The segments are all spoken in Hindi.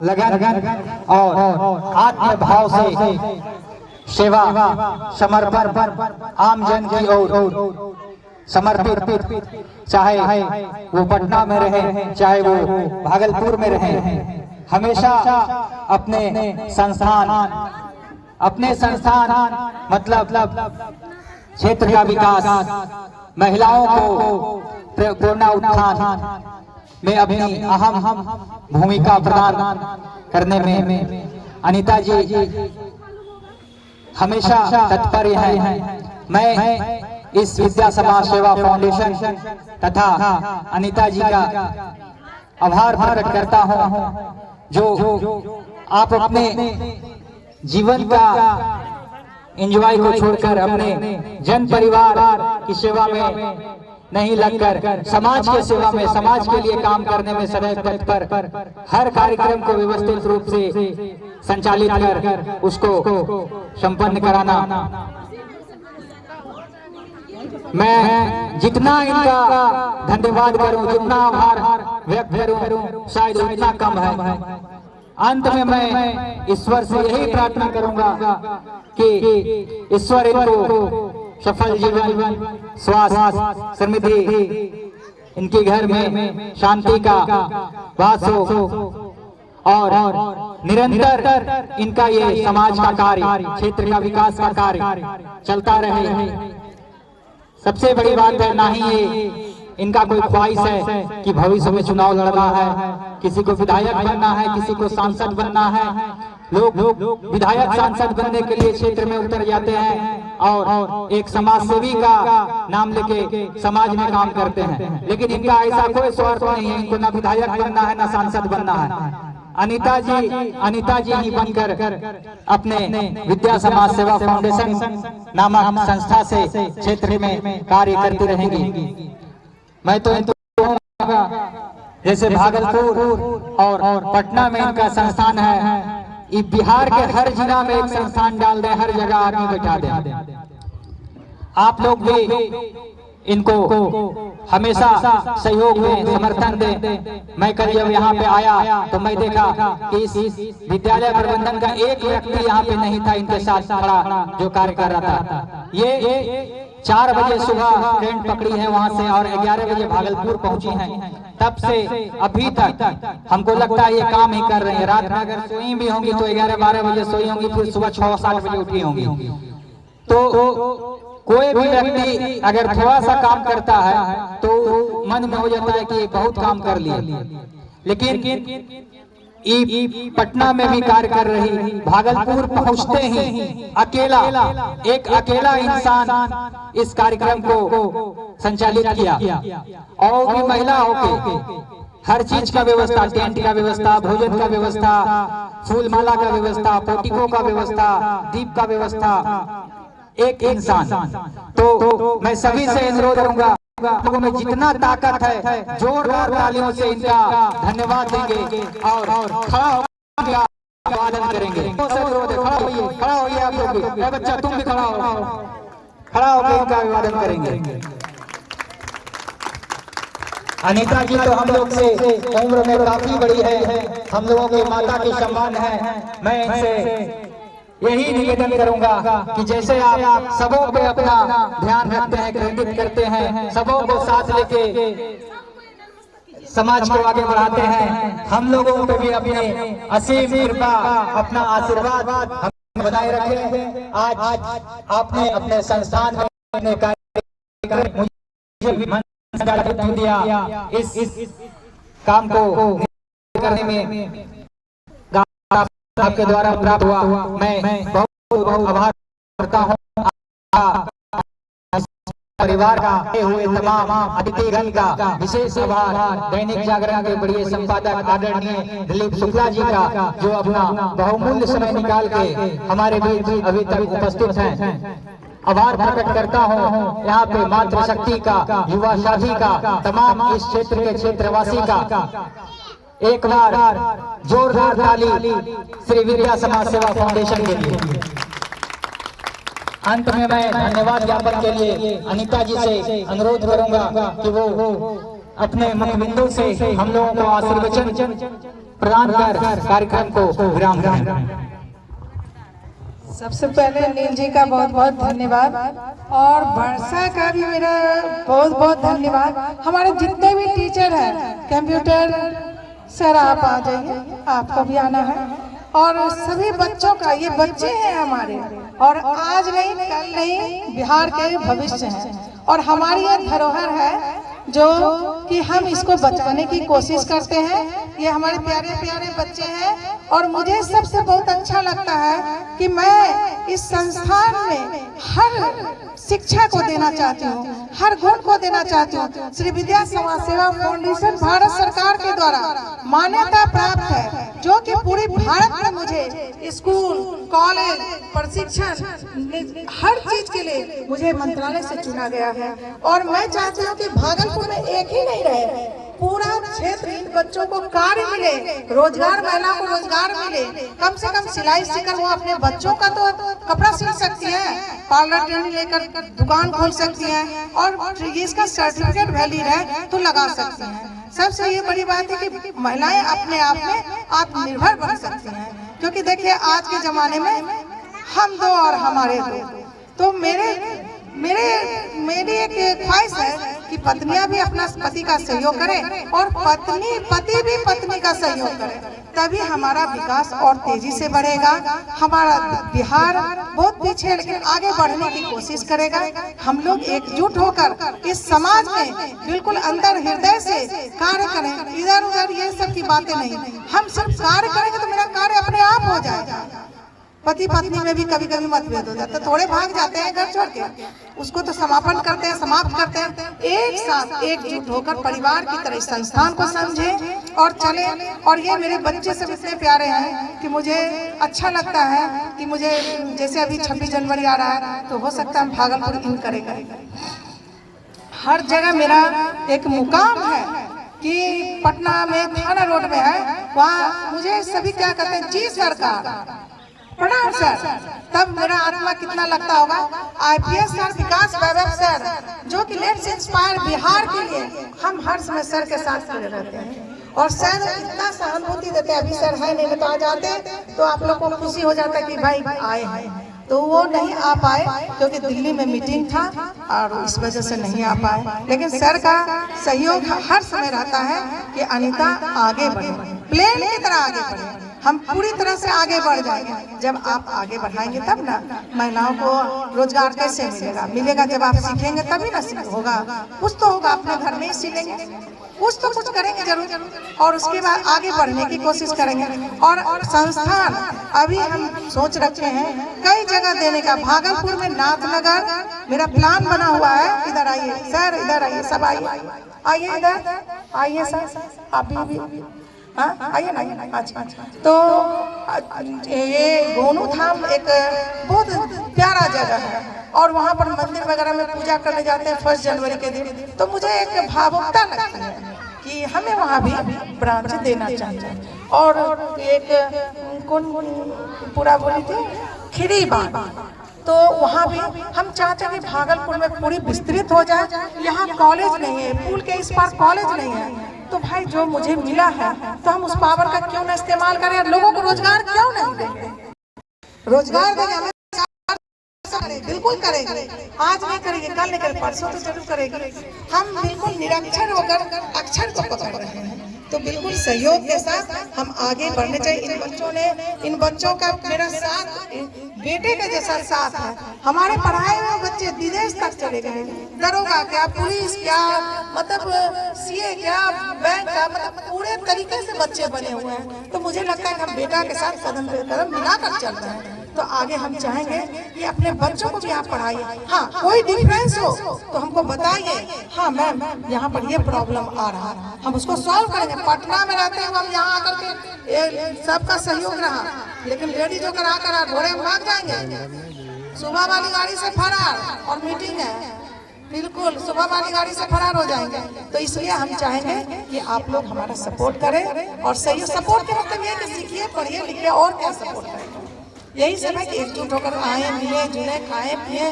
लगन और आत्म भाव से सेवा समर्पण आम जन की ओर समर्पित, चाहे वो पटना में रहे चाहे वो भागलपुर में रहे, हमेशा अपने संस्थान मतलब क्षेत्र का विकास, महिलाओं को प्रेरणा उत्थान में अपनी अहम भूमिका प्रदान करने में अनीता जी हमेशा तत्पर हैं। मैं इस विद्या समाज सेवा फाउंडेशन तथा अनीता जी का आभार प्रकट करता हूं, जो आप अपने जीवन का एंजॉय को छोड़कर अपने जन परिवार की सेवा में नहीं लगकर समाज के सेवा में, समाज के लिए काम करने में सदैव तत्पर, हर कार्यक्रम को व्यवस्थित रूप से संचालित कर उसको संपन्न कराना। मैं जितना इनका धन्यवाद करूं, जितना आभार व्यक्त करूं, शायद उतना कम है। अंत में मैं ईश्वर से यही प्रार्थना करूंगा कि ईश्वर इनको सफल जीवन, स्वास्थ्य, समृद्धि, इनके घर में शांति का वास हो और निरंतर इनका ये समाज का कार्य, क्षेत्र का विकास का कार्य चलता रहे। सबसे बड़ी बात है, ना ही ये इनका कोई ख्वाहिश है कि भविष्य में चुनाव लड़ना है, किसी को विधायक बनना है, किसी को सांसद बनना है। लोग विधायक सांसद बनने के लिए क्षेत्र में उतर जाते हैं और एक समाज सेवी का नाम लेके समाज में काम करते हैं, लेकिन इनका ऐसा कोई स्वार्थ नहीं है। इनको ना विधायक बनना है ना सांसद बनना है। अनीता जी ही बनकर अपने विद्या समाज सेवा फाउंडेशन नामक संस्था से क्षेत्र में कार्य करती रहेंगी। मैं तो जैसे भागलपुर और पटना में इनका संस्थान है, बिहार के हर जिला में एक संस्थान डाल दे, हर जगह आदमी बैठा दे। आप लोग भी इनको हमेशा सहयोग में समर्थन दे। मैं कल जब यहाँ पे आया तो मैं देखा कि इस विद्यालय प्रबंधन का एक व्यक्ति यहाँ पे नहीं था इनके साथ खड़ा जो कार्य कर रहा था। ये 4 बजे सुबह ट्रेन पकड़ी है वहां से और 11 बजे भागलपुर पहुंची हैं। तब से अभी तक हमको लगता है ये काम ही कर रहे हैं। रात में अगर सोई भी होंगी तो 11-12 बजे सोई होंगी, फिर सुबह 6-7 बजे उठी होंगी। तो कोई भी व्यक्ति अगर थोड़ा सा काम करता है तो मन में हो जाता है कि बहुत काम कर लिया, लेकिन पटना में भी कार्य कर रही, भागलपुर पहुंचते ही एक अकेला इंसान इस कार्यक्रम को संचालित किया और भी महिला होके हर चीज का व्यवस्था, टेंट का व्यवस्था, भोजन का व्यवस्था, फूल माला का व्यवस्था, पोटिकों का व्यवस्था, दीप का व्यवस्था, एक इंसान। तो मैं सभी से अनुरोध करूंगा, लोगों में जितना ताकत है जोरदार तालियों से इनका धन्यवाद देंगे और खड़ा होकर अभिवादन करेंगे। खड़ा होइए आप लोग भी, बच्चा तुम भी खड़ा होकर इनका अभिवादन करेंगे। अनीता जी तो हम लोग से उम्र में काफी बड़ी है, हम लोगों की माता की सम्मान है। मैं इनसे यही निवेदन करूंगा कि जैसे आप सबों पे अपना ध्यान रखते हैं, केंद्रित करते हैं, सबों को साथ लेके समाज को आगे बढ़ाते हैं, हम लोगों पे भी अपनी असीम कृपा, अपना आशीर्वाद हम बनाए रखें। आज आपने अपने संस्थान में मुझे दिया, इस काम को करने में आपके द्वारा प्राप्त हुआ, मैं बहुत आभार करता हूँ। परिवार का हुए तमाम अतिथिगण का विशेष आभार। दैनिक जागरण के बड़े संपादक आदरणीय दिलीप शुक्ला जी का, जो अपना बहुमूल्य समय निकाल के हमारे बीच अभी तक उपस्थित हैं। आभार प्रकट करता हूँ यहाँ पे मातृशक्ति का, युवा साथी का, तमाम इस क्षेत्र के क्षेत्रवासी का। एक बार जोरदार ताली श्री विद्या समाज सेवा फाउंडेशन के लिए। अंत में मैं धन्यवाद ज्ञापन के लिए अनीता जी से अनुरोध करूंगा कि वो अपने मुखबिंदु से हम लोगों को आशीर्वचन प्रदान कर कार्यक्रम को विराम दें। सबसे पहले नील जी का बहुत बहुत धन्यवाद और वर्षा का भी मेरा बहुत बहुत धन्यवाद। हमारे जितने भी टीचर हैं, कंप्यूटर सर आप आ जाइए, आपको भी आना है। और सभी बच्चों का, ये बच्चे हैं हमारे, और आज नहीं कल नहीं बिहार के भविष्य हैं, और हमारी ये धरोहर है जो कि हम इसको बचाने की कोशिश करते हैं। ये हमारे प्यारे प्यारे बच्चे हैं, और मुझे सबसे बहुत अच्छा लगता है कि मैं इस संस्थान में हर शिक्षा को देना चाहती हूँ, हर गुण को देना चाहती हूँ। श्री विद्या समाज सेवा फाउंडेशन भारत सरकार के द्वारा मान्यता प्राप्त है, जो कि पूरी भारत में मुझे स्कूल, कॉलेज, प्रशिक्षण, हर चीज के लिए मुझे मंत्रालय से चुना गया है। और मैं चाहती हूँ कि भागलपुर में एक ही नहीं रहे, पूरा क्षेत्र इन बच्चों को कार्य मिले, रोजगार, महिलाओं को रोजगार मिले। कम से कम सिलाई सीखकर वो अपने बच्चों का तो कपड़ा सिल सकती है, पार्लर ट्रेनिंग लेकर दुकान खोल सकती है, और इसका सर्टिफिकेट वैलिड है तो लगा सकती हैं। सबसे ये बड़ी बात है कि महिलाएं अपने आप में आत्मनिर्भर बन सकती हैं, क्योंकि देखिए आज के जमाने में हम दो और हमारे दो। तो मेरी एक ख्वाहिश है कि पत्नियां भी अपना पति का सहयोग करें, और पति भी पत्नी का सहयोग करें, तभी हमारा विकास और तेजी से बढ़ेगा। हमारा बिहार बहुत पीछे है, लेकिन आगे बढ़ने की कोशिश करेगा। हम लोग एकजुट होकर इस समाज में बिल्कुल अंदर हृदय से कार्य करें, इधर उधर ये सब की बातें नहीं। हम सिर्फ कार्य करेंगे तो मेरा कार्य अपने आप हो जाएगा। पति पत्नी में भी कभी कभी मतभेद हो जाता है, थोड़े भाग जाते हैं घर छोड़ के, उसको तो समापन करते हैं, समाप्त करते हैं। एक साथ एकजुट होकर परिवार की तरह संस्थान को समझें और चले। और ये मेरे बच्चे सब इतने प्यारे हैं कि मुझे अच्छा लगता है कि मुझे, जैसे अभी 26 जनवरी आ रहा है, तो हो सकता है भागलपुर इन करेगा। हर जगह मेरा एक मुकाम है कि पटना में थाना रोड में है, वहाँ मुझे सभी क्या कहते हैं, जी सरकार, प्रणाम सर। तब मेरा आत्मा कितना लगता होगा। IPS सर, विकास वैभव सर, जो कि लेट्स इंस्पायर बिहार के लिए हम हर समय सर के साथ खड़े रहते हैं, और सर इतना सहानुभूति देते हैं। अभी सर है नहीं तो आ जाते तो आप लोग को खुशी हो जाता कि भाई आए हैं, तो वो नहीं आ पाए क्योंकि दिल्ली में मीटिंग था और इस वजह से नहीं आ पाए। लेकिन सर का सहयोग हर समय रहता है कि अनीता आगे बढ़े, प्लेन की तरह आगे बढ़े। हम पूरी तरह से आगे बढ़ जाएंगे। जब आप आगे बढ़ाएंगे तब ना महिलाओं को रोजगार कैसे मिलेगा जब आप सीखेंगे तभी ना होगा। कुछ तो होगा, अपने घर में ही सीखेंगे, कुछ तो कुछ करेंगे जरूर, और उसके बाद आगे बढ़ने की कोशिश करेंगे। और संस्थान अभी हम सोच रखे हैं कई जगह देने का। भागलपुर में नाथनगर मेरा प्लान बना हुआ है। इधर आइए सर, इधर आइए, सब आइए, आइए इधर आइए सर, आप भी आइए ना। अच्छा, तो ये गोनू धाम एक बहुत प्यारा जगह है, और वहाँ पर मंदिर वगैरह में पूजा करने जाते हैं 1 जनवरी के दिन। तो मुझे एक भावुकता लगती है कि हमें वहाँ भी ब्रांच देना चाहिए। और एक कौन पूरा बोली थी, खिरी बाग, तो वहाँ भी हम चाहते हैं कि भागलपुर में पूरी विस्तृत हो जाए। यहाँ कॉलेज नहीं है, पुल के इस पार कॉलेज नहीं है, तो भाई जो मुझे मिला है तो हम उस पावर का क्यों ना इस्तेमाल करें, लोगों को रोजगार क्यों नहीं देंगे। रोजगार देंगे, हमें बिल्कुल करेंगे। आज नहीं करेंगे, कल नहीं करेंगे, परसों तो जरूर करेंगे। हम बिल्कुल निरक्षर होकर अक्षर को पकड़ रहे हैं, तो बिल्कुल सहयोग के साथ हम आगे बढ़ने चाहिए। इन बच्चों का मेरा साथ बेटे के जैसा साथ है। हमारे पढ़ाए हुए बच्चे विदेश तक चले गए, दरोगा क्या, पुलिस क्या, मतलब CA क्या, बैंक क्या, मतलब पूरे तरीके से बच्चे बने हुए हैं। तो मुझे लगता है कि हम बेटा के साथ कदम पे कदम मिलाकर चल रहे हैं। तो आगे हम चाहेंगे कि अपने बच्चों को भी आप पढ़ाइए। हाँ, कोई डिफरेंस हो तो हमको बताइए, हाँ मैम यहाँ पर ये प्रॉब्लम आ रहा है, हम उसको सॉल्व करेंगे। पटना में रहते हैं हम, यहाँ आकर के सबका सहयोग रहा, लेकिन लेडीज होकर आकर घोड़े में भाग जाएंगे। सुबह वाली गाड़ी से फरार, और मीटिंग है, बिल्कुल सुबह वाली गाड़ी से फरार हो जाएंगे। तो इसलिए हम चाहेंगे कि आप लोग हमारा सपोर्ट करें, और सही सपोर्ट के मतलब ये कि सीखिए, पढ़िए, लिखिए, और क्या सपोर्ट करेंगे। यही सब है कि एकजुट होकर आए, मिले जुले, खाए पिए,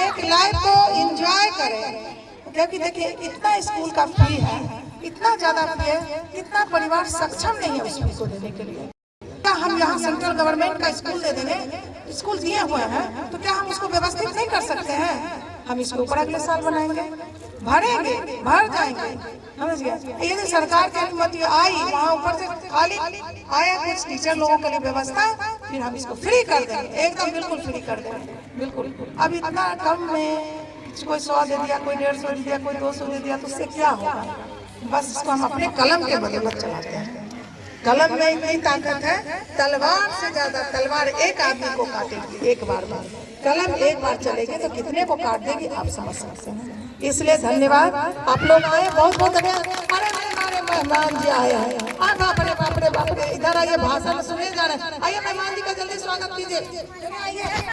एक लाइफ को एंजॉय करें। क्योंकि देखिए इतना स्कूल का फी है, इतना ज्यादा फी है, कितना परिवार सक्षम नहीं है उस फी को देने के लिए। क्या हम यहाँ सेंट्रल गवर्नमेंट का स्कूल दे देंगे, स्कूल दिए हुए हैं, तो क्या हम उसको व्यवस्थित नहीं कर सकते हैं? हम इसके ऊपर अगले साल बनाएंगे, भरेंगे, भर जाएंगे, समझ गया। यदि सरकार की अनुमति आई, वहाँ ऊपर से खाली आया कुछ टीचर लोगों के लिए व्यवस्था, फिर हम इसको फ्री कर देंगे, एकदम बिल्कुल फ्री कर देंगे, बिल्कुल। अब इतना कम में कोई 100 दे दिया, कोई 150 दे दिया, कोई 200 दे दिया, तो उससे क्या होगा? बस इसको हम अपने कलम के बदौलत चलाते हैं। कलम में इतनी ताकत है, तलवार से ज्यादा तलवार एक आदमी को काटेगी एक बार में, कलम एक बार चलेगी तो कितने को काट देगी आप समझ सकते हैं। इसलिए धन्यवाद, आप लोग आए, बहुत बहुत धन्यवाद। अरे हमारे मेहमान जी आए हैं, बाप रे बाप रे बाप रे, इधर आइए, भाषण सुने जा रहे हैं। आइए मेहमान जी का जल्दी स्वागत कीजिए।